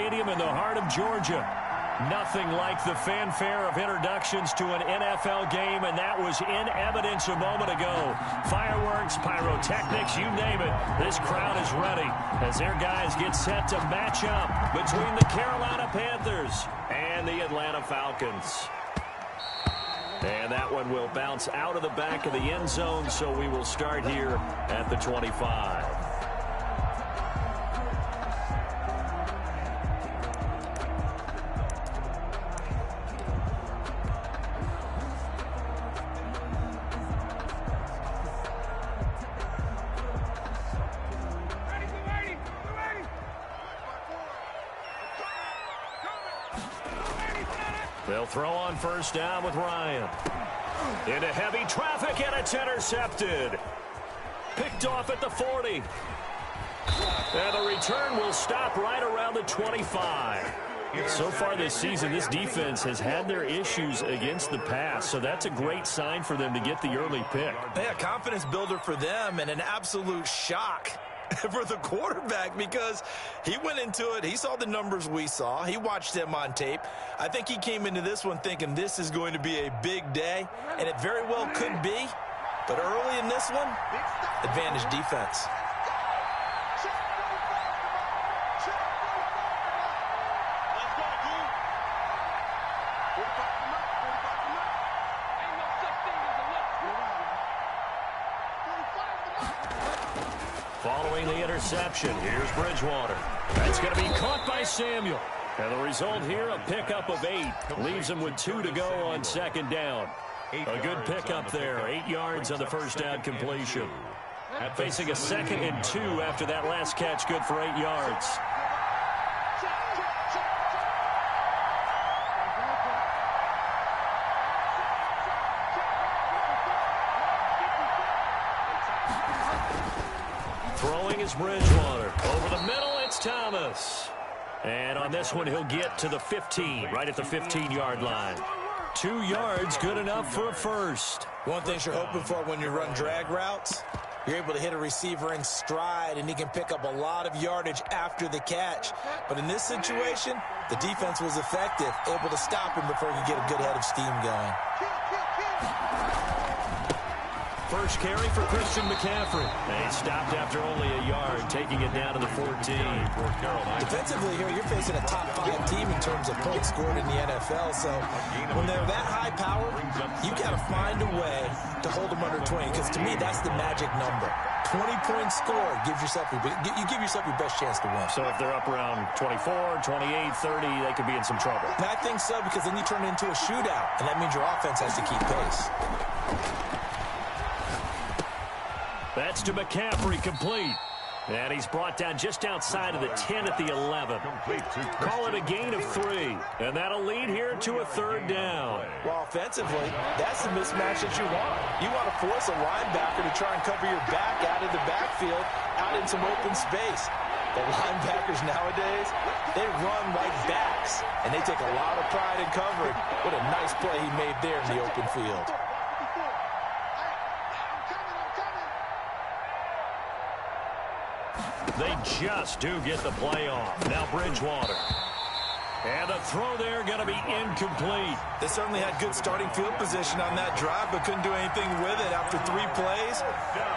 Stadium in the heart of Georgia. Nothing like the fanfare of introductions to an NFL game, and that was in evidence a moment ago. Fireworks, pyrotechnics, you name it. This crowd is ready as their guys get set to match up between the Carolina Panthers and the Atlanta Falcons. And that one will bounce out of the back of the end zone, so we will start here at the 25. They'll throw on first down with Ryan. Into heavy traffic, and it's intercepted. Picked off at the 40. And the return will stop right around the 25. So far this season, this defense has had their issues against the pass, so that's a great sign for them to get the early pick. Yeah, confidence builder for them and an absolute shock for the quarterback because he went into it. He saw the numbers we saw. He watched them on tape. I think he came into this one thinking this is going to be a big day, and it very well could be. But early in this one, advantage defense. Following the interception, here's Bridgewater. That's going to be caught by Samuel. And the result here, a pickup of 8. Leaves him with 2 to go on second down. A good pickup there, 8 yards on the first down completion. Facing a 2nd and 2 after that last catch, good for 8 yards. Throwing is Bridgewater. Over the middle, it's Thomas. And on this one, he'll get to the 15, right at the 15-yard line. 2 yards, good enough for a first. One thing you're hoping for when you run drag routes, you're able to hit a receiver in stride, and he can pick up a lot of yardage after the catch. But in this situation, the defense was effective, able to stop him before he could get a good head of steam going. First carry for Christian McCaffrey. And he stopped after only a yard, taking it down to the 14. Defensively here, you're facing a top-5 team in terms of points scored in the NFL. So when they're that high power, you got to find a way to hold them under 20. Because to me, that's the magic number. 20 points scored gives yourself you give yourself your best chance to win. So if they're up around 24, 28, 30, they could be in some trouble. And I think so, because then you turn it into a shootout, and that means your offense has to keep pace. That's to McCaffrey, complete. And he's brought down just outside of the 10 at the 11. Call it a gain of 3. And that'll lead here to a third down. Well, offensively, that's the mismatch that you want. You want to force a linebacker to try and cover your back out of the backfield, out in some open space. The linebackers nowadays, they run like backs, and they take a lot of pride in covering. What a nice play he made there in the open field. They just do get the play off. Now Bridgewater. And the throw there going to be incomplete. They certainly had good starting field position on that drive, but couldn't do anything with it after 3 plays.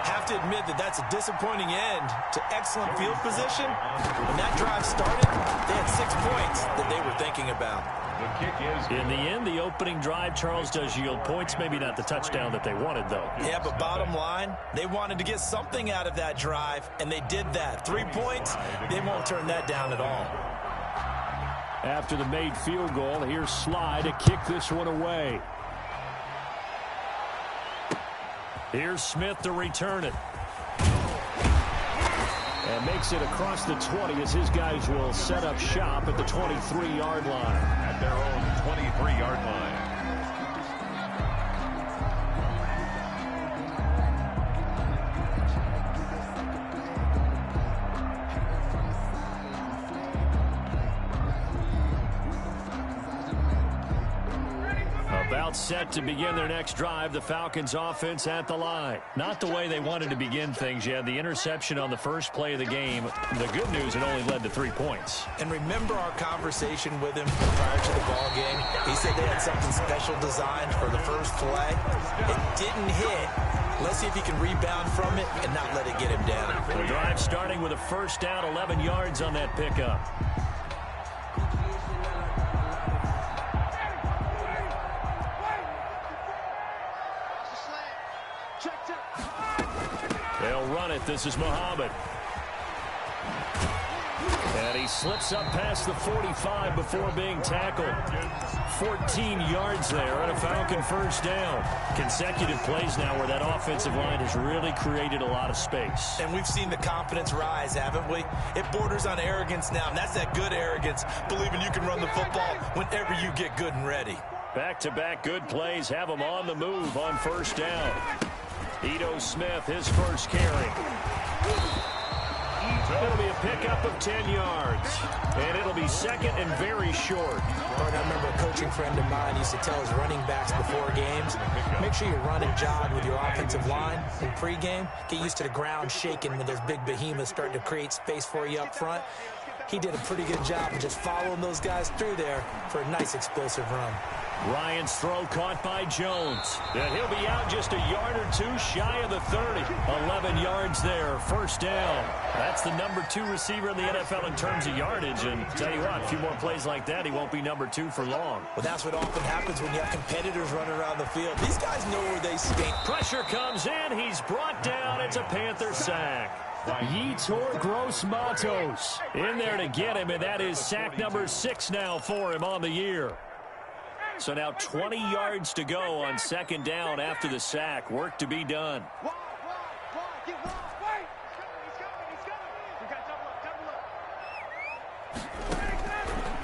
Have to admit that that's a disappointing end to excellent field position. When that drive started, they had 6 points that they were thinking about. In the end, the opening drive, Charles, does yield points. Maybe not the touchdown that they wanted, though. Yeah, but bottom line, they wanted to get something out of that drive, and they did that. 3 points, they won't turn that down at all. After the made field goal, here's Sly to kick this one away. Here's Smith to return it. And makes it across the 20 as his guys will set up shop at the 23-yard line. At their own 23-yard line. About set to begin their next drive, the Falcons offense at the line. Not the way they wanted to begin things. You had the interception on the first play of the game. The good news, it only led to 3 points. And remember our conversation with him prior to the ball game? He said they had something special designed for the first play. It didn't hit. Let's see if he can rebound from it and not let it get him down. The drive starting with a first down, 11 yards on that pickup. They'll run it. This is Muhammad. And he slips up past the 45 before being tackled. 14 yards there and a Falcon first down. Consecutive plays now where that offensive line has really created a lot of space. And we've seen the confidence rise, haven't we? It borders on arrogance now, and that's that good arrogance, believing you can run the football whenever you get good and ready. Back-to-back good plays have him on the move on first down. Ito Smith, his first carry. It'll be a pickup of 10 yards. And it'll be second and very short. I remember a coaching friend of mine used to tell his running backs before games, make sure you run and jog with your offensive line in pregame. Get used to the ground shaking when those big behemoths start to create space for you up front. He did a pretty good job of just following those guys through there for a nice explosive run. Ryan's throw caught by Jones. And he'll be out just a yard or two shy of the 30. 11 yards there, first down. That's the number 2 receiver in the NFL in terms of yardage. And tell you what, a few more plays like that, he won't be number 2 for long. Well, that's what often happens when you have competitors running around the field. These guys know where they stand. Pressure comes in. He's brought down. It's a Panther sack. Yetur Gross-Matos in there to get him, and that is sack number 6 now for him on the year. So now 20 yards to go on second down after the sack. Work to be done.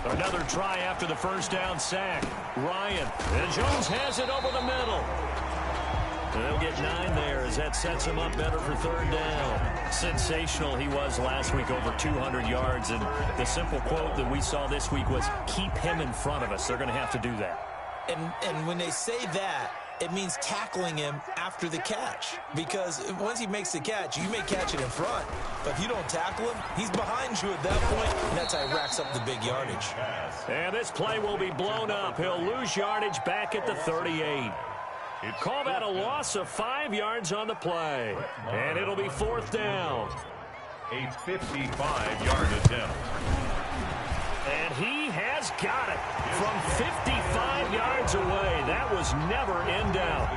Another try after the first down sack. Ryan. And Jones has it over the middle. They'll get 9 there as that sets him up better for third down. Sensational he was last week, over 200 yards. And the simple quote that we saw this week was, keep him in front of us. They're going to have to do that. And when they say that, it means tackling him after the catch. Because once he makes the catch, you may catch it in front. But if you don't tackle him, he's behind you at that point, and that's how he racks up the big yardage. And this play will be blown up. He'll lose yardage back at the 38. Call that a loss of 5 yards on the play. And it'll be fourth down. A 55-yard attempt. And he has got it from 55 yards away. That was never in doubt.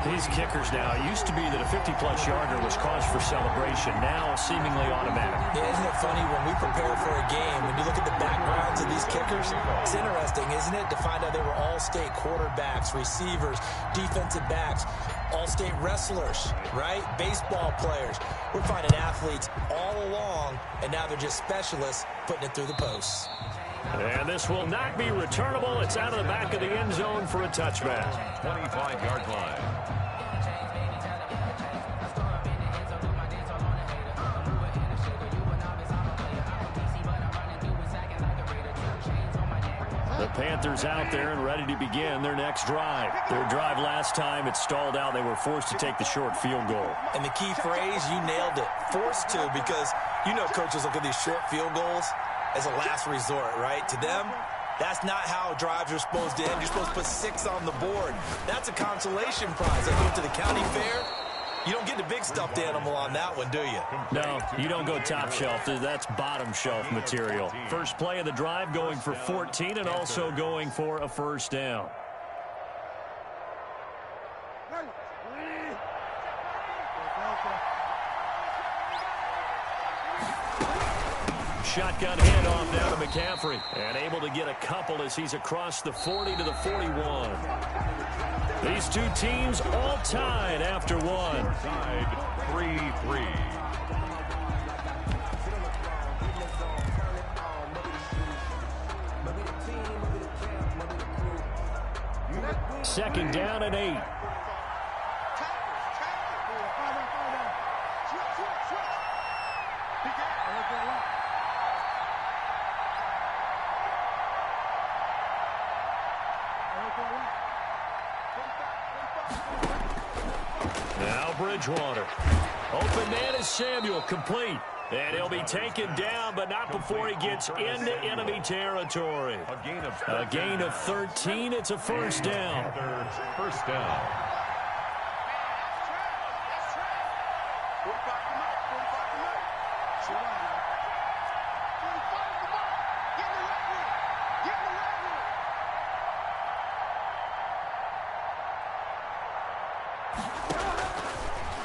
These kickers now, it used to be that a 50-plus yarder was cause for celebration. Now seemingly automatic. Yeah, isn't it funny when we prepare for a game, when you look at the backgrounds of these kickers, it's interesting, isn't it, to find out they were all-state quarterbacks, receivers, defensive backs, all-state wrestlers, right? Baseball players. We're finding athletes all along, and now they're just specialists putting it through the posts. And this will not be returnable. It's out of the back of the end zone for a touchback. 25-yard line. The Panthers out there and ready to begin their next drive. Their drive last time, it stalled out. They were forced to take the short field goal. And the key phrase, you nailed it, forced to, because you know coaches look at these short field goals as a last resort, right? To them, that's not how drives are supposed to end. You're supposed to put 6 on the board. That's a consolation prize. They go to the county fair. You don't get the big stuffed animal on that one, do you? No, you don't go top shelf. That's bottom shelf material. First play of the drive going for 14 and also going for a first down. Shotgun handoff down to McCaffrey. And able to get a couple as he's across the 40 to the 41. These two teams all tied after one. Tied 3-3. Second down and 8. Now Bridgewater. Open man is Samuel, complete. And he'll be taken down, but not before he gets into enemy territory. A gain of 13. It's a first down. First down.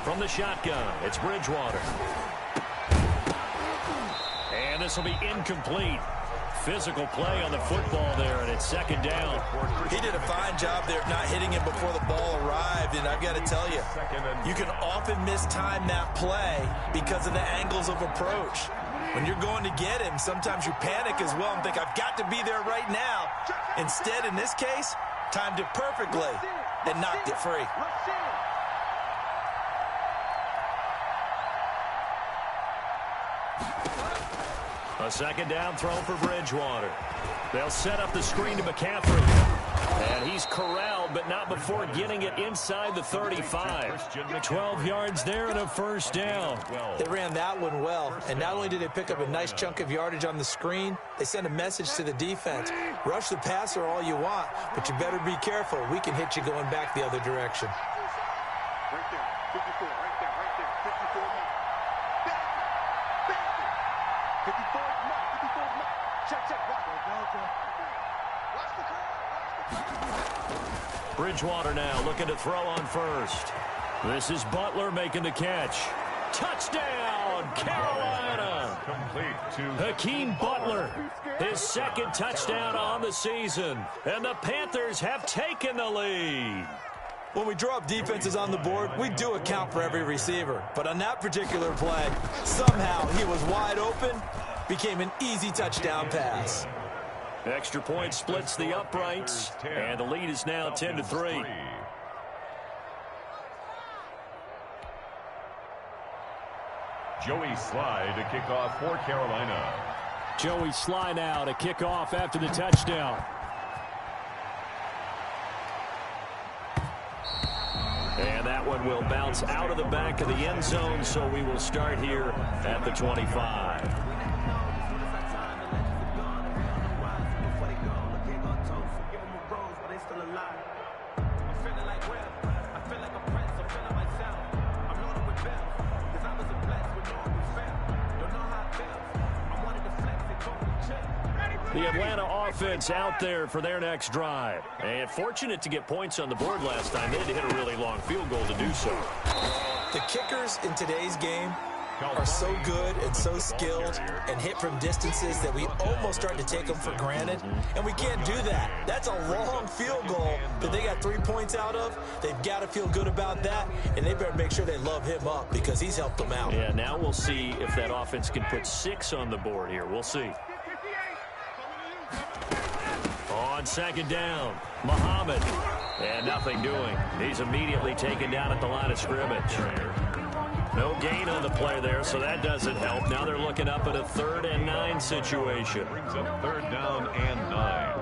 From the shotgun, it's Bridgewater. And this will be incomplete. Physical play on the football there, and it's second down. He did a fine job there of not hitting him before the ball arrived, and I've got to tell you, you can often mistime that play because of the angles of approach. When you're going to get him, sometimes you panic as well and think, I've got to be there right now. Instead, in this case, timed it perfectly and knocked it free. A second down throw for Bridgewater. They'll set up the screen to McCaffrey. And he's corralled, but not before getting it inside the 35. 12 yards there and a first down. They ran that one well, and not only did they pick up a nice chunk of yardage on the screen, they sent a message to the defense. Rush the passer all you want, but you better be careful. We can hit you going back the other direction. Right there, 54, right there, 54 mark. 54 mark, 54 mark. Check, watch. Watch the call. Bridgewater now looking to throw on first. This is Butler making the catch. Touchdown, Carolina! Complete to Hakeem Butler, his second touchdown on the season. And the Panthers have taken the lead. When we draw up defenses on the board, we do account for every receiver. But on that particular play, somehow he was wide open, became an easy touchdown pass. Extra point splits the uprights, and the lead is now 10-3. Joey Sly to kick off for Carolina. Joey Sly now to kick off after the touchdown. And that one will bounce out of the back of the end zone, so we will start here at the 25. The Atlanta offense out there for their next drive. And fortunate to get points on the board last time. They had to hit a really long field goal to do so. The kickers in today's game are so good and so skilled and hit from distances that we almost start to take them for granted. And we can't do that. That's a long field goal that they got 3 points out of. They've got to feel good about that, and they better make sure they love him up because he's helped them out. Yeah, now we'll see if that offense can put 6 on the board here. We'll see. On second down, Muhammad. And nothing doing. He's immediately taken down at the line of scrimmage. No gain on the play there, so that doesn't help. Now they're looking up at a 3rd and 9 situation. Brings up 3rd down and 9.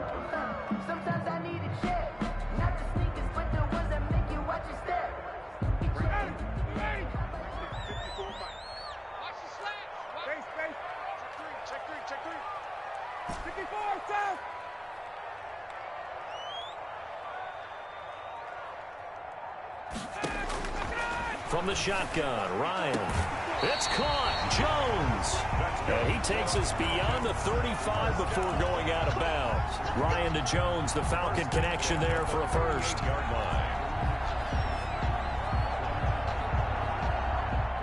Sometimes I need a check. Not the sneakers, but the ones that make you watch your step. Watch the slats. Space. Check three. 54, south. From the shotgun, Ryan. It's caught. Jones. And he takes us beyond the 35 before going out of bounds. Ryan to Jones, the Falcon connection there for a first.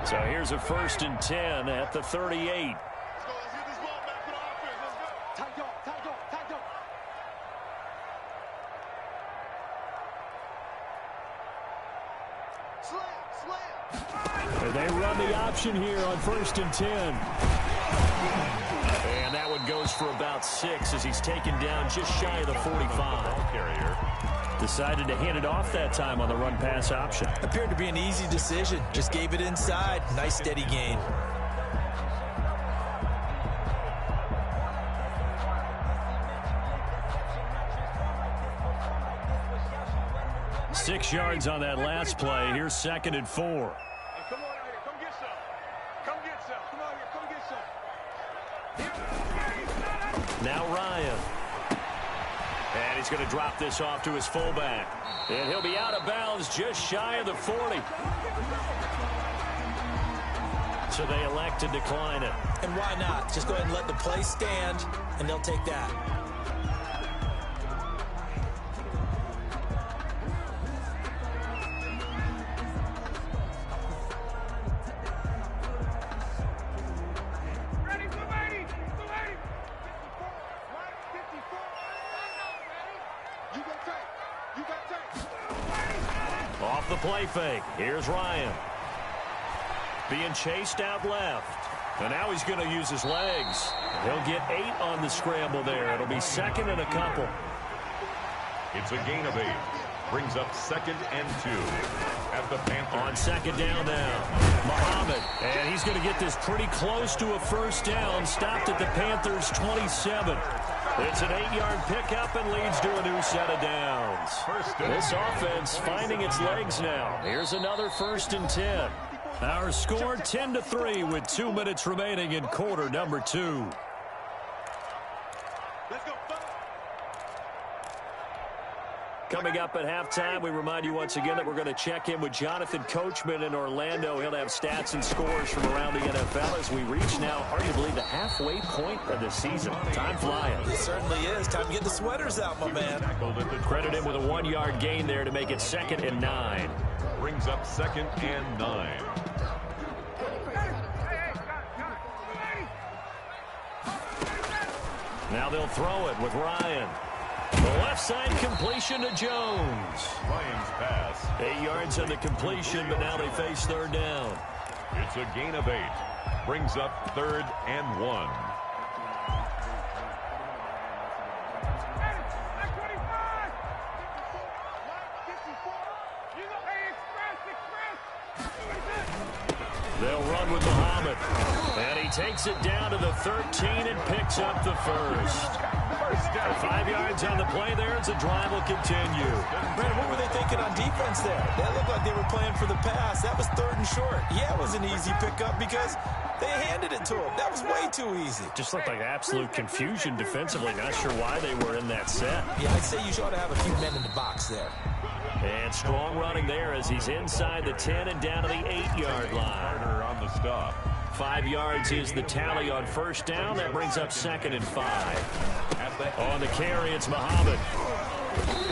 So here's a 1st and 10 at the 38. Let's get this ball back to the offense. Let's go. Tight go. Slam. And they run the option here on 1st and 10. And that one goes for about 6 as he's taken down just shy of the 45. Decided to hand it off that time on the run-pass option. Appeared to be an easy decision. Just gave it inside. Nice steady gain. 6 yards on that last play. Here's 2nd and 4. Come on out here. Come get some. Come get some. Come on here. Come get some. Now Ryan. And he's going to drop this off to his fullback. And he'll be out of bounds just shy of the 40. So they elect to decline it. And why not? Just go ahead and let the play stand, and they'll take that. Off the play fake. Here's Ryan. Being chased out left. And now he's going to use his legs. He'll get 8 on the scramble there. It'll be 2nd and a couple. It's a gain of 8. Brings up 2nd and 2 at the Panthers. On 2nd down now, Muhammad. And he's going to get this pretty close to a first down. Stopped at the Panthers' 27. It's an 8-yard pickup and leads to a new set of downs. This offense finding its legs now. Here's another 1st and 10. Our score 10-3 with 2 minutes remaining in quarter number 2. Let's go. Coming up at halftime, we remind you once again that we're going to check in with Jonathan Coachman in Orlando. He'll have stats and scores from around the NFL as we reach now arguably the halfway point of the season. Time flying. It certainly is. Time to get the sweaters out, my man. Credit him with a 1-yard gain there to make it 2nd and 9. Brings up 2nd and 9. Now they'll throw it with Ryan. The left side completion to Jones. Ryan's pass. 8 yards on the completion, but now they face 3rd down. It's a gain of 8. Brings up 3rd and 1. They'll run with Muhammad. And he takes it down to the 13 and picks up the first. 5 yards on the play there as the drive will continue. Brandon, what were they thinking on defense there? That looked like they were playing for the pass. That was 3rd and short. Yeah, it was an easy pickup because they handed it to him. That was way too easy. Just looked like absolute confusion defensively. Not sure why they were in that set. Yeah, I'd say you ought to have a few men in the box there. And strong running there as he's inside the 10 and down to the 8-yard line. Carter on the stop. 5 yards is the tally on 1st down. That brings up 2nd and 5. On the carry, it's Muhammad.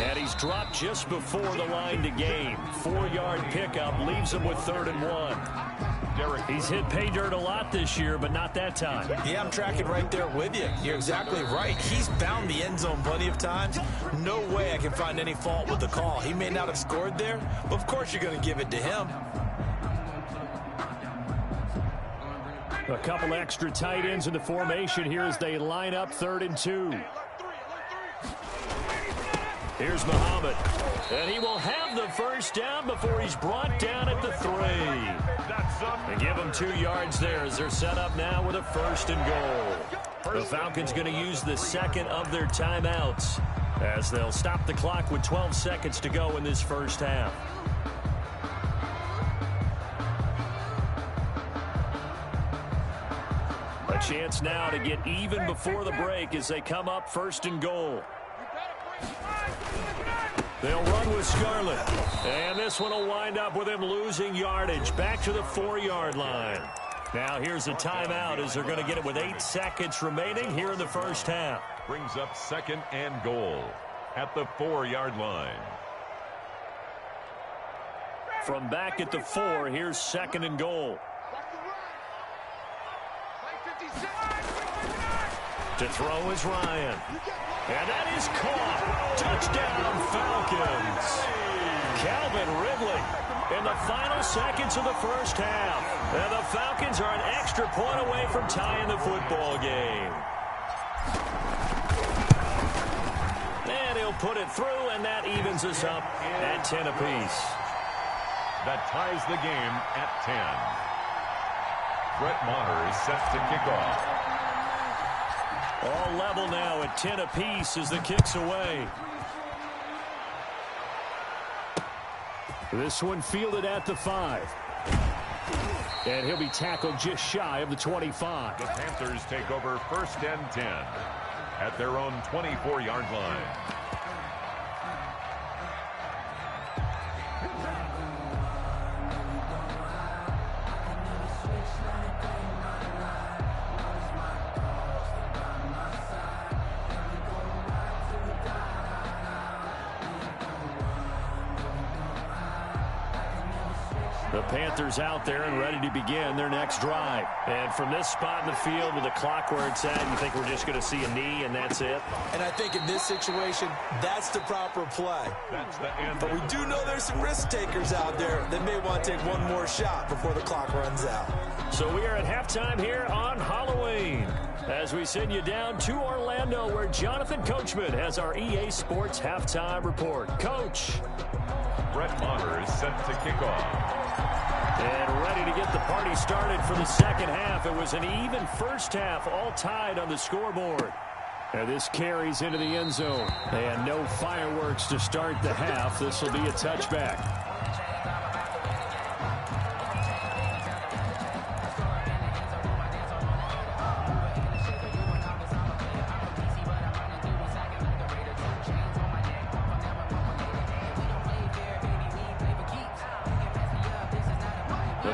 And he's dropped just before the line to gain. 4-yard pickup leaves him with 3rd and 1. He's hit pay dirt a lot this year, but not that time. Yeah, I'm tracking right there with you. You're exactly right. He's found the end zone plenty of times. No way I can find any fault with the call. He may not have scored there, but of course you're going to give it to him. A couple extra tight ends in the formation here as they line up 3rd and 2. Here's Muhammad. And he will have the first down before he's brought down at the 3. And give him 2 yards there as they're set up now with a 1st and goal. The Falcons going to use the 2nd of their timeouts as they'll stop the clock with 12 seconds to go in this first half. A chance now to get even before the break as they come up 1st and goal. They'll run with Scarlett. And this one will wind up with him losing yardage back to the 4-yard line. Now here's a timeout as they're going to get it with 8 seconds remaining here in the first half. Brings up 2nd and goal at the 4-yard line. From back at the 4, here's 2nd and goal. To throw is Ryan. And that is caught. Touchdown, Falcons. Calvin Ridley in the final seconds of the first half. And the Falcons are an extra point away from tying the football game. And he'll put it through, and that evens us up at 10 apiece. That ties the game at 10. Brett Maher is set to kick off. All level now at 10 apiece as the kick's away. This one fielded at the 5. And he'll be tackled just shy of the 25. The Panthers take over 1st and 10 at their own 24-yard line. The Panthers out there and ready to begin their next drive. And from this spot in the field with the clock where it's at, you think we're just going to see a knee and that's it? And I think in this situation, that's the proper play. That's the end. But we do know there's some risk takers out there that may want to take one more shot before the clock runs out. So we are at halftime here on Halloween as we send you down to Orlando where Jonathan Coachman has our EA Sports halftime report. Coach. Brett Maher is set to kick off. And ready to get the party started for the second half. It was an even first half, all tied on the scoreboard. And this carries into the end zone. And no fireworks to start the half. This will be a touchback.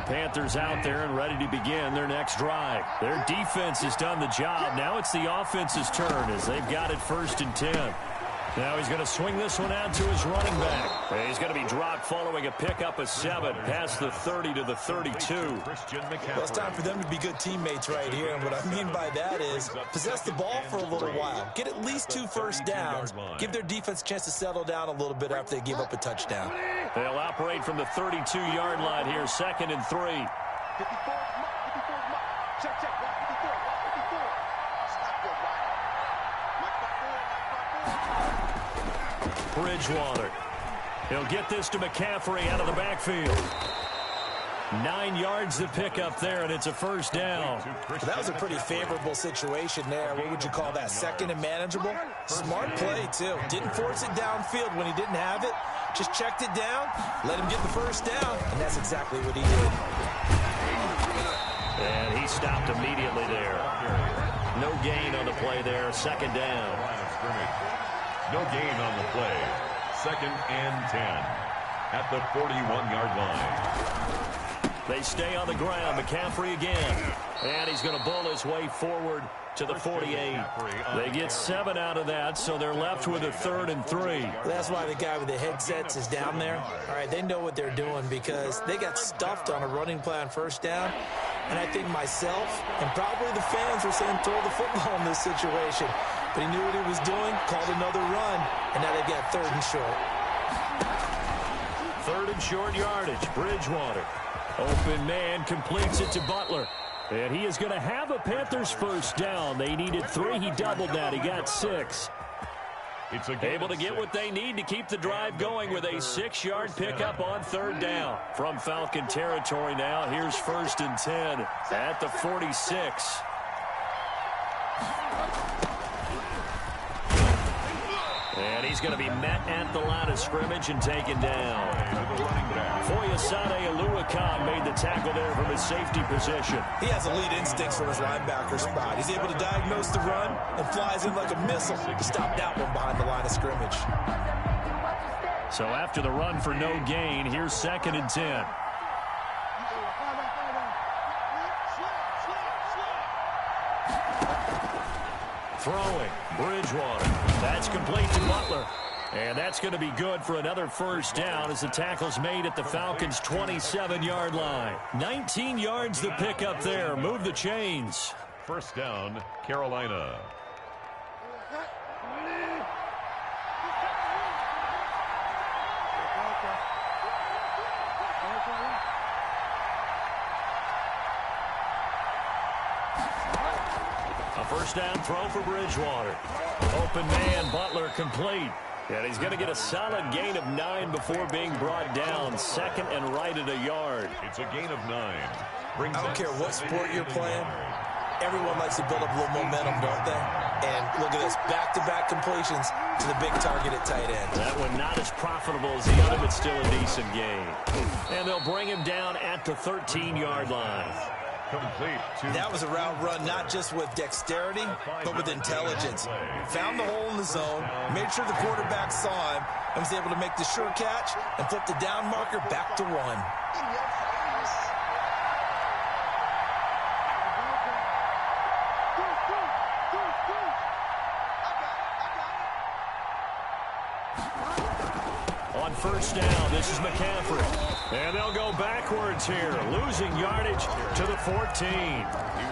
Panthers out there and ready to begin their next drive. Their defense has done the job. Now it's the offense's turn as they've got it 1st and 10. Now he's going to swing this one out to his running back. And he's going to be dropped following a pickup of 7 past the 30 to the 32. Well, it's time for them to be good teammates right here. And what I mean by that is possess the ball for a little while. Get at least 2 first downs. Give their defense a chance to settle down a little bit after they give up a touchdown. They'll operate from the 32-yard line here, 2nd and 3. 54 mark. Check. 54. Stop your right. Bridgewater. He'll get this to McCaffrey out of the backfield. 9 yards to pick up there, and it's a first down. That was a pretty favorable situation there. What would you call that? 2nd and manageable? Smart play, too. Didn't force it downfield when he didn't have it. Just checked it down, let him get the first down, and that's exactly what he did. And he stopped immediately there. No gain on the play there, 2nd down. No gain on the play. 2nd and 10 at the 41-yard line. They stay on the ground. McCaffrey again. And he's going to bull his way forward to the 48. They get 7 out of that, so they're left with a 3rd and 3. That's why the guy with the headsets is down there. All right, they know what they're doing because they got stuffed on a running play on 1st down. And I think myself and probably the fans were saying throw the football in this situation. But he knew what he was doing, called another run, and now they've got 3rd and short. 3rd and short yardage. Bridgewater. Open man completes it to Butler. And he is going to have a Panthers first down. They needed 3. He doubled that. He got 6. It's able to get what they need to keep the drive going with a 6-yard pickup on 3rd down. From Falcon territory now, here's 1st and 10 at the 46. And he's going to be met at the line of scrimmage and taken down. Foyesade Aluakan made the tackle there from his safety position. He has elite instincts from his linebacker spot. He's able to diagnose the run and flies in like a missile to stop that one behind the line of scrimmage. So after the run for no gain, here's 2nd and 10. Throwing, Bridgewater. That's complete to Butler. And that's going to be good for another first down as the tackle's made at the Falcons' 27-yard line. 19 yards to pick up there. Move the chains. First down, Carolina. A first down throw for Bridgewater. Open man, Butler complete. And he's going to get a solid gain of 9 before being brought down. 2nd and right at a yard. It's a gain of 9. I don't care what sport you're playing. Everyone likes to build up a little momentum, don't they? And look at this, back-to-back completions to the big target at tight end. That one not as profitable as the other, but still a decent gain. And they'll bring him down at the 13-yard line. Complete. That was a route run not just with dexterity, but with intelligence. Found the hole in the zone, made sure the quarterback saw him, and was able to make the sure catch and flip the down marker back to 1. On first down, this is McCaffrey. And they'll go backwards here, losing yardage to the 14.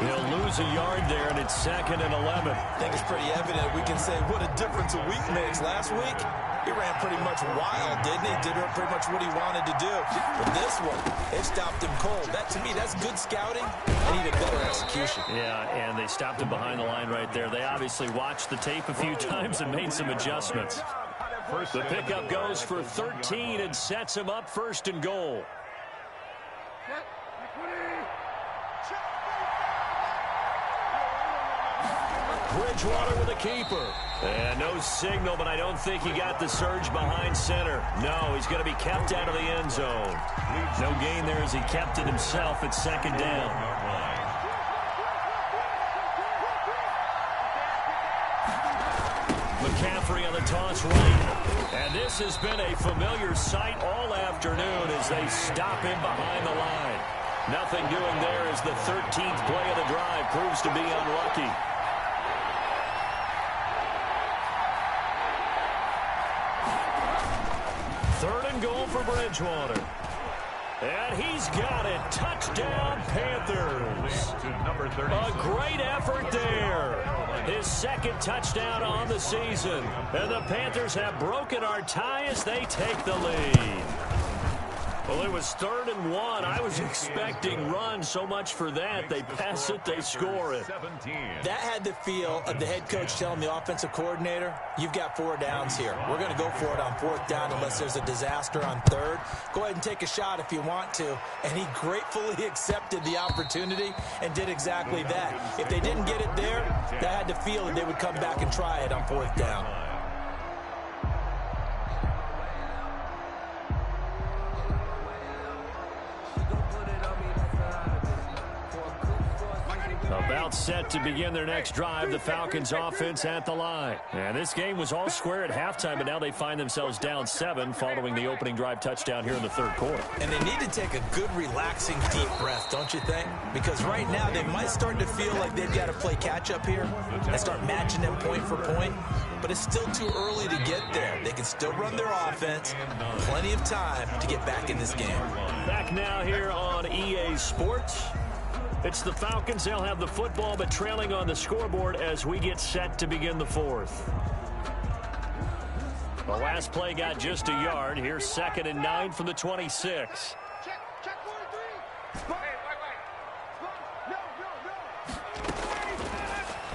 He'll lose a yard there, and it's 2nd and 11. I think it's pretty evident. We can say what a difference a week makes. Last week, he ran pretty much wild, didn't he? Did pretty much what he wanted to do. But this one, it stopped him cold. That, to me, that's good scouting and even better execution. Yeah, and they stopped him behind the line right there. They obviously watched the tape a few times and made some adjustments. The pickup goes for 13 and sets him up 1st and goal. Bridgewater with a keeper. And no signal, but I don't think he got the surge behind center. No, he's going to be kept out of the end zone. No gain there as he kept it himself at 2nd down. McCaffrey on the toss right. And this has been a familiar sight all afternoon as they stop him behind the line. Nothing doing there as the 13th play of the drive proves to be unlucky. Third and goal for Bridgewater. And he's got it. Touchdown, Panthers. A great effort there. His 2nd touchdown on the season. And the Panthers have broken our tie as they take the lead. Well, it was 3rd and 1. I was expecting run. So much for that. They pass it, they score it. That had the feel of the head coach telling the offensive coordinator, you've got 4 downs here. We're going to go for it on 4th down unless there's a disaster on 3rd. Go ahead and take a shot if you want to. And he gratefully accepted the opportunity and did exactly that. If they didn't get it there, that had the feel that they would come back and try it on 4th down. About set to begin their next drive, the Falcons offense at the line. And this game was all square at halftime, but now they find themselves down 7 following the opening drive touchdown here in the 3rd quarter. And they need to take a good, relaxing, deep breath, don't you think? Because right now they might start to feel like they've got to play catch-up here and start matching them point for point. But it's still too early to get there. They can still run their offense. Plenty of time to get back in this game. Back now here on EA Sports. It's the Falcons. They'll have the football, but trailing on the scoreboard as we get set to begin the 4th. The last play got just a yard. Here's 2nd and 9 from the 26. Check 43.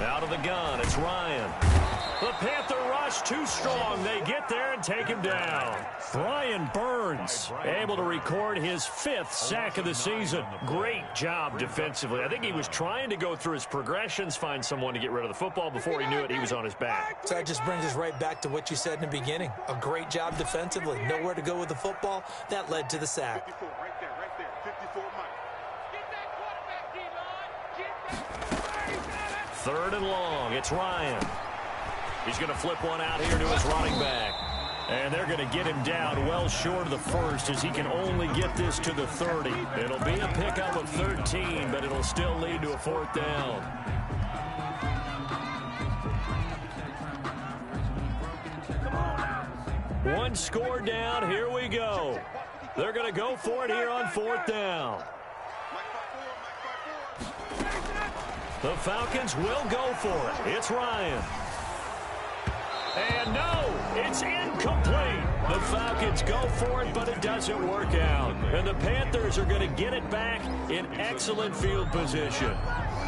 Out of the gun, it's Ryan. The Panther rush too strong. They get there and take him down. Brian Burns able to record his 5th sack of the season. Great job defensively. I think he was trying to go through his progressions, find someone to get rid of the football. Before he knew it, he was on his back. So that just brings us right back to what you said in the beginning. A great job defensively. Nowhere to go with the football. That led to the sack. 54, right there. 54, Mike. Get that quarterback, D-line. 3rd and long. It's Ryan. He's going to flip one out here to his running back. And they're going to get him down well short of the 1st as he can only get this to the 30. It'll be a pickup of 13, but it'll still lead to a 4th down. One score down. Here we go. They're going to go for it here on 4th down. The Falcons will go for it. It's Ryan. And no, it's incomplete. The Falcons go for it, but it doesn't work out. And the Panthers are going to get it back in excellent field position.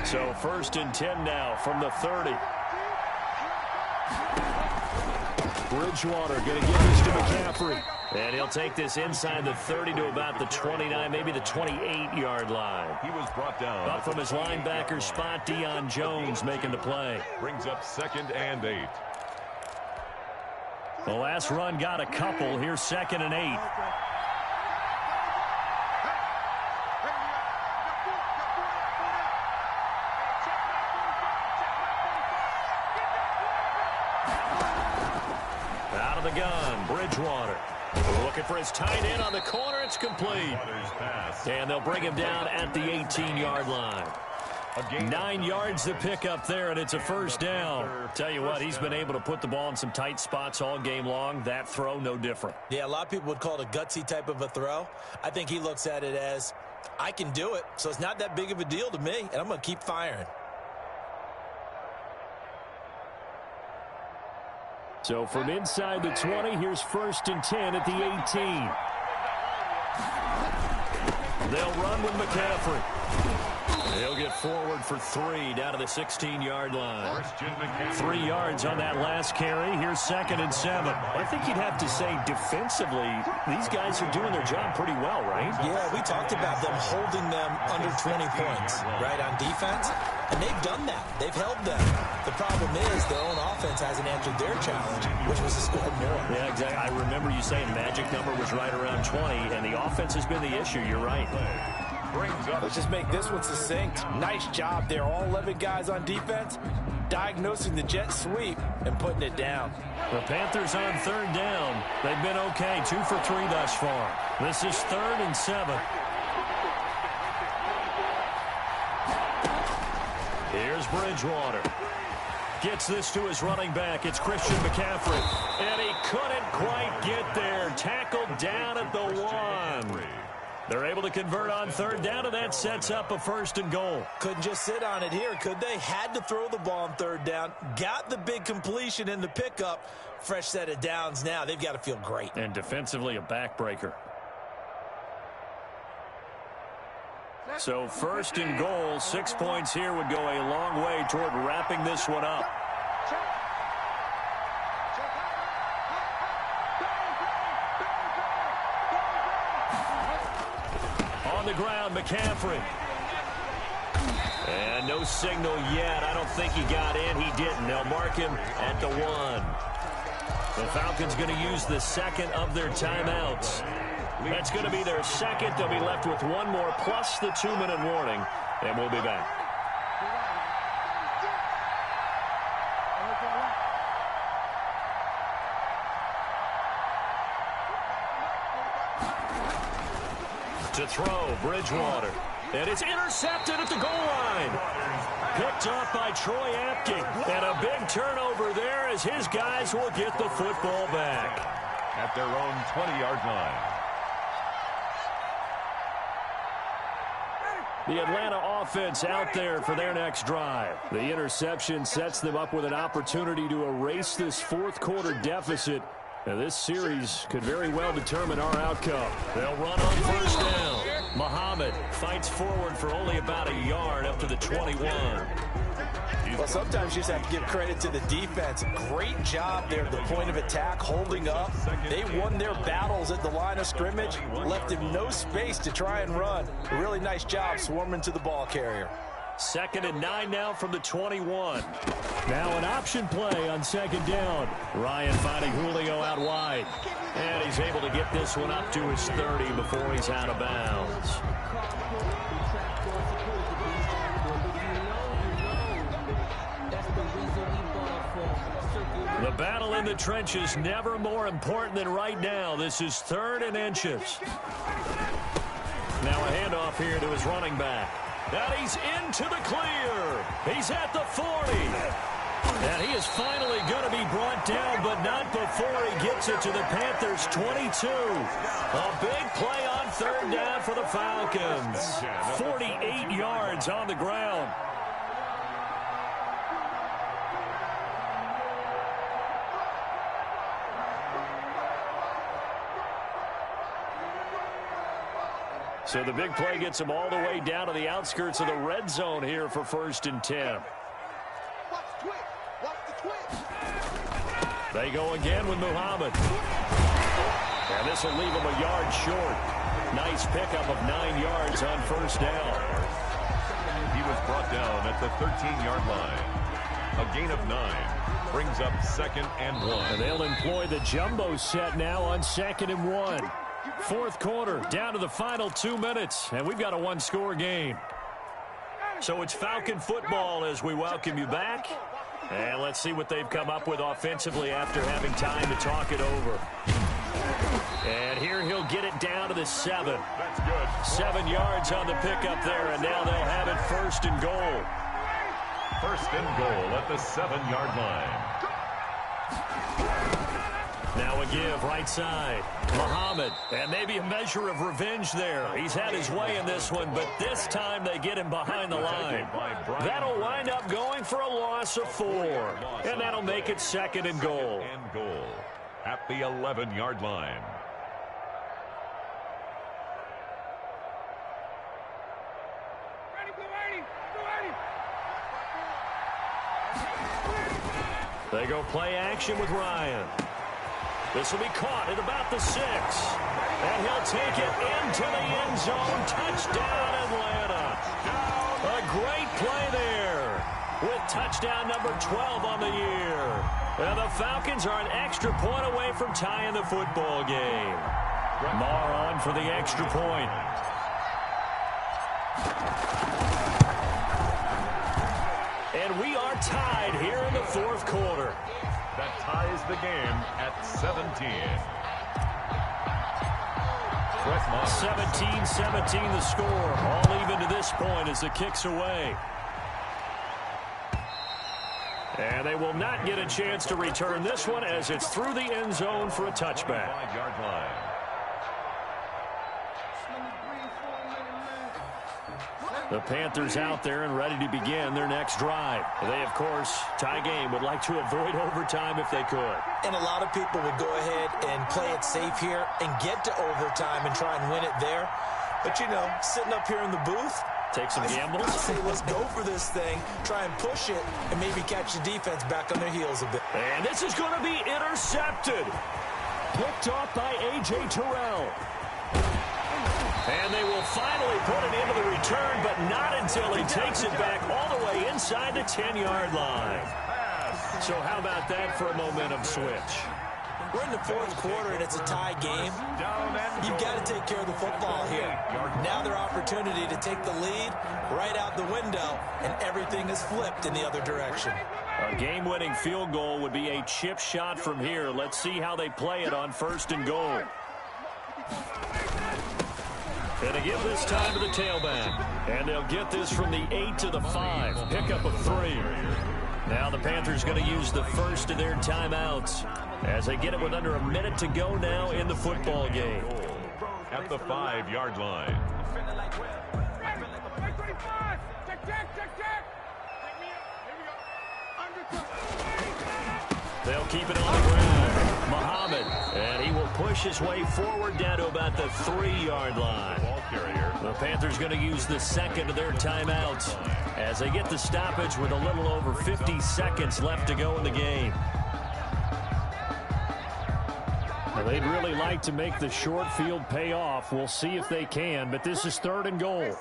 So 1st and 10 now from the 30. Bridgewater going to give this to McCaffrey. And he'll take this inside the 30 to about the 29, maybe the 28-yard line. He was brought down. Up from his linebacker spot, Deion Jones making the play. Brings up 2nd and 8. The last run got a couple. Here's 2nd and 8. Out of the gun, Bridgewater. Looking for his tight end on the corner. It's complete. And they'll bring him down at the 18-yard line. 9 yards to pick up there, and it's a first down. Tell you what, he's been able to put the ball in some tight spots all game long. That throw, no different. Yeah, a lot of people would call it a gutsy type of a throw. I think he looks at it as, I can do it, so it's not that big of a deal to me, and I'm going to keep firing. So from inside the 20, here's 1st and 10 at the 18. They'll run with McCaffrey. He'll get forward for 3 down to the 16-yard line. 3 yards on that last carry. Here's 2nd and 7. I think you'd have to say defensively, these guys are doing their job pretty well, right? Yeah, we talked about them holding them under 20 points, right, on defense. And they've done that. They've held them. The problem is their own offense hasn't answered their challenge, which was to score more. Yeah, exactly. I remember you saying magic number was right around 20, and the offense has been the issue. You're right. Let's just make this one succinct. Nice job there. All 11 guys on defense diagnosing the jet sweep and putting it down. The Panthers on 3rd down. They've been okay. 2 for 3 thus far. This is 3rd and 7. Here's Bridgewater. Gets this to his running back. It's Christian McCaffrey. And he couldn't quite get there. Tackled down at the 1. They're able to convert on 3rd down, and that sets up a 1st and goal. Couldn't just sit on it here, could they? Had to throw the ball on 3rd down. Got the big completion in the pickup. Fresh set of downs now. They've got to feel great. And defensively, a backbreaker. So 1st and goal, 6 points here would go a long way toward wrapping this one up. On the ground, McCaffrey. And no signal yet. I don't think he got in. He didn't. They'll mark him at the 1. The Falcons going to use the 2nd of their timeouts. That's going to be their 2nd. They'll be left with 1 more plus the 2-minute warning, and we'll be back. To throw, Bridgewater. And it's intercepted at the goal line. Picked off by Troy Apke. And a big turnover there as his guys will get the football back. At their own 20-yard line. The Atlanta offense out there for their next drive. The interception sets them up with an opportunity to erase this 4th quarter deficit. Now, this series could very well determine our outcome. They'll run on 1st down. Muhammad fights forward for only about a yard up to the 21. Well, sometimes you just have to give credit to the defense. Great job there at the point of attack, holding up. They won their battles at the line of scrimmage, left him no space to try and run. A really nice job swarming to the ball carrier. 2nd and 9 now from the 21. Now an option play on 2nd down. Ryan finding Julio out wide. And he's able to get this one up to his 30 before he's out of bounds. The battle in the trenches never more important than right now. This is 3rd and inches. Now a handoff here to his running back. And he's into the clear. He's at the 40. And he is finally going to be brought down, but not before he gets it to the Panthers' 22. A big play on 3rd down for the Falcons. 48 yards on the ground. So the big play gets him all the way down to the outskirts of the red zone here for 1st and 10. They go again with Muhammad. And this will leave him a yard short. Nice pickup of 9 yards on first down. He was brought down at the 13-yard line. A gain of 9 brings up 2nd and 1. And they'll employ the jumbo set now on 2nd and 1. Fourth quarter, down to the final 2 minutes, and we've got a one-score game. So it's Falcon football as we welcome you back. And let's see what they've come up with offensively after having time to talk it over. And here he'll get it down to the 7. That's good. 7 yards on the pickup there, and now they'll have it 1st and goal. 1st and goal at the 7-yard line. Now a give, right side. Muhammad, and maybe a measure of revenge there. He's had his way in this one, but this time they get him behind the line. That'll wind up going for a loss of 4. And that'll make it 2nd and goal. And goal at the 11-yard line. They go play action with Ryan. This will be caught at about the 6. And he'll take it into the end zone. Touchdown, Atlanta. A great play there with touchdown number 12 on the year. And the Falcons are an extra point away from tying the football game. Marr on for the extra point. And we are tied here in the fourth quarter. That ties the game at 17. 17-17 the score. All even to this point as the kick's away. And they will not get a chance to return this one as it's through the end zone for a touchback. 5-yard line. The Panthers out there and ready to begin their next drive. They, of course, tie game, would like to avoid overtime if they could. And a lot of people would go ahead and play it safe here and get to overtime and try and win it there. But, you know, sitting up here in the booth, take some gambles. I say let's go for this thing, try and push it, and maybe catch the defense back on their heels a bit. And this is going to be intercepted. Picked off by A.J. Terrell. And they will finally put it into the return, but not until he takes it back all the way inside the 10-yard line. So how about that for a momentum switch? We're in the fourth quarter, and it's a tie game. You've got to take care of the football here. Now their opportunity to take the lead right out the window, and everything is flipped in the other direction. A game-winning field goal would be a chip shot from here. Let's see how they play it on 1st and goal. And a give this time to the tailback. And they'll get this from the 8 to the 5. Pickup of 3. Now the Panthers going to use the first of their timeouts as they get it with under a minute to go now in the football game. At the 5-yard line. They'll keep it on the ground. Muhammad, and he will push his way forward down to about the 3-yard line. The Panthers going to use the second of their timeouts as they get the stoppage with a little over 50 seconds left to go in the game. Now, they'd really like to make the short field pay off. We'll see if they can, but this is 3rd and goal.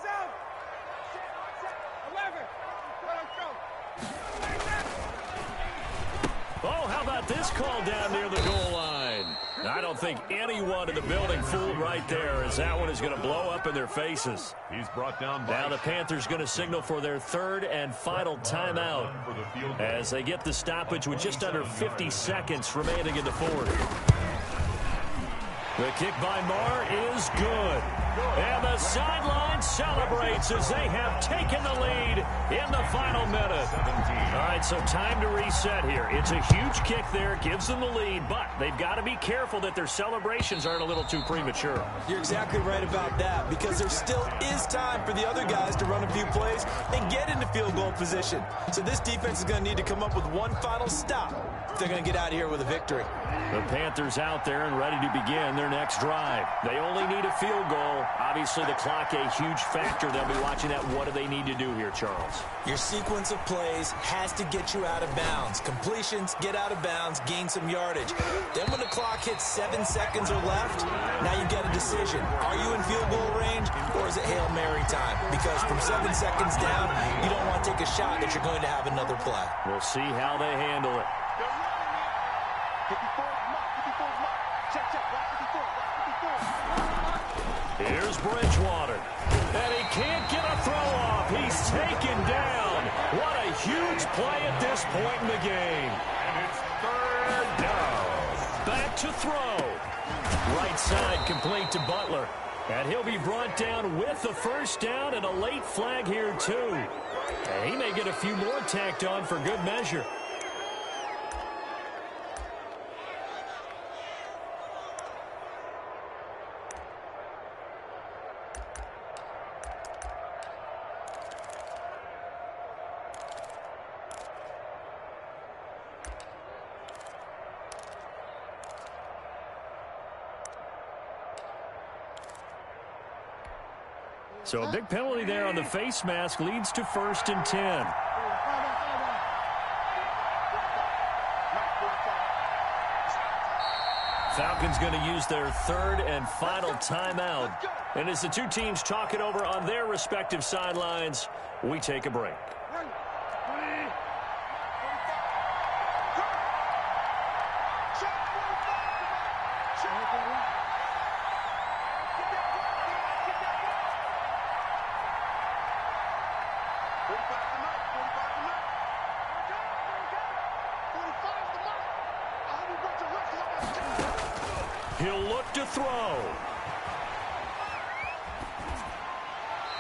Oh, how about this call down near the goal line? I don't think anyone in the building fooled right there, as that one is going to blow up in their faces. He's brought down by... Now the Panthers going to signal for their 3rd and final timeout as they get the stoppage with just under 50 seconds remaining in the fourth. The kick by Marr is good. And the sideline celebrates as they have taken the lead in the final minute. All right, so time to reset here. It's a huge kick there, gives them the lead, but they've got to be careful that their celebrations aren't a little too premature. You're exactly right about that, because there still is time for the other guys to run a few plays and get into field goal position. So this defense is going to need to come up with one final stop if they're going to get out of here with a victory. The Panthers out there and ready to begin their next drive. They only need a field goal. Obviously, the clock a huge factor. They'll be watching that. What do they need to do here, Charles? Your sequence of plays has to get you out of bounds. Completions, get out of bounds, gain some yardage. Then when the clock hits 7 seconds or left, now you get a decision. Are you in field goal range, or is it Hail Mary time? Because from 7 seconds down, you don't want to take a shot that you're going to have another play. We'll see how they handle it. Here's Bridgewater. And he can't get a throw off. He's taken down. What a huge play at this point in the game. And it's third down. Back to throw. Right side complete to Butler. And he'll be brought down with the first down and a late flag here too. And he may get a few more tacked on for good measure. So a big penalty there on the face mask leads to 1st and 10. Falcons going to use their 3rd and final timeout. And as the two teams talk it over on their respective sidelines, we take a break. He'll look to throw.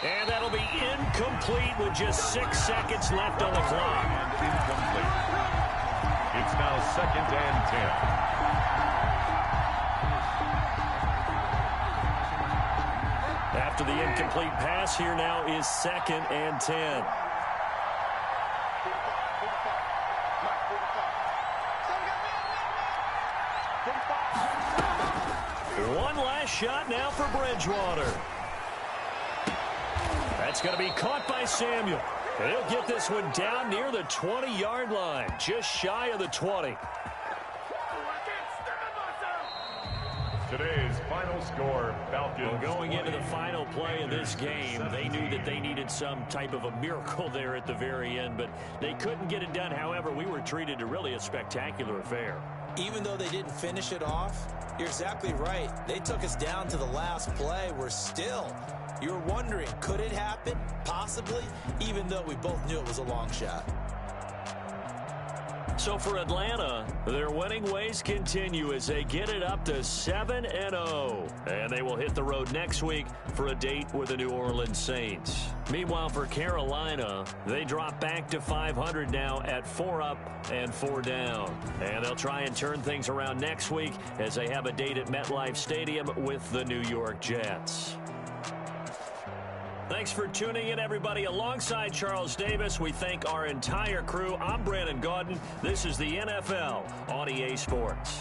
And that'll be incomplete with just 6 seconds left on the clock. Incomplete. It's now 2nd and 10. After the incomplete pass, here now is 2nd and 10. One last shot now for Bridgewater. That's going to be caught by Samuel. And he'll get this one down near the 20-yard line, just shy of the 20. Today's final score, Falcons. Well, going into the final play of this game, they knew that they needed some type of a miracle there at the very end, but they couldn't get it done. However, we were treated to really a spectacular affair. Even though they didn't finish it off, you're exactly right. They took us down to the last play. We're still, you're wondering, could it happen? Possibly, even though we both knew it was a long shot. So for Atlanta, their winning ways continue as they get it up to 7-0. And they will hit the road next week for a date with the New Orleans Saints. Meanwhile, for Carolina, they drop back to 500 now at 4 up and 4 down. And they'll try and turn things around next week as they have a date at MetLife Stadium with the New York Jets. Thanks for tuning in, everybody. Alongside Charles Davis, we thank our entire crew. I'm Brandon Gaudin. This is the NFL on EA Sports.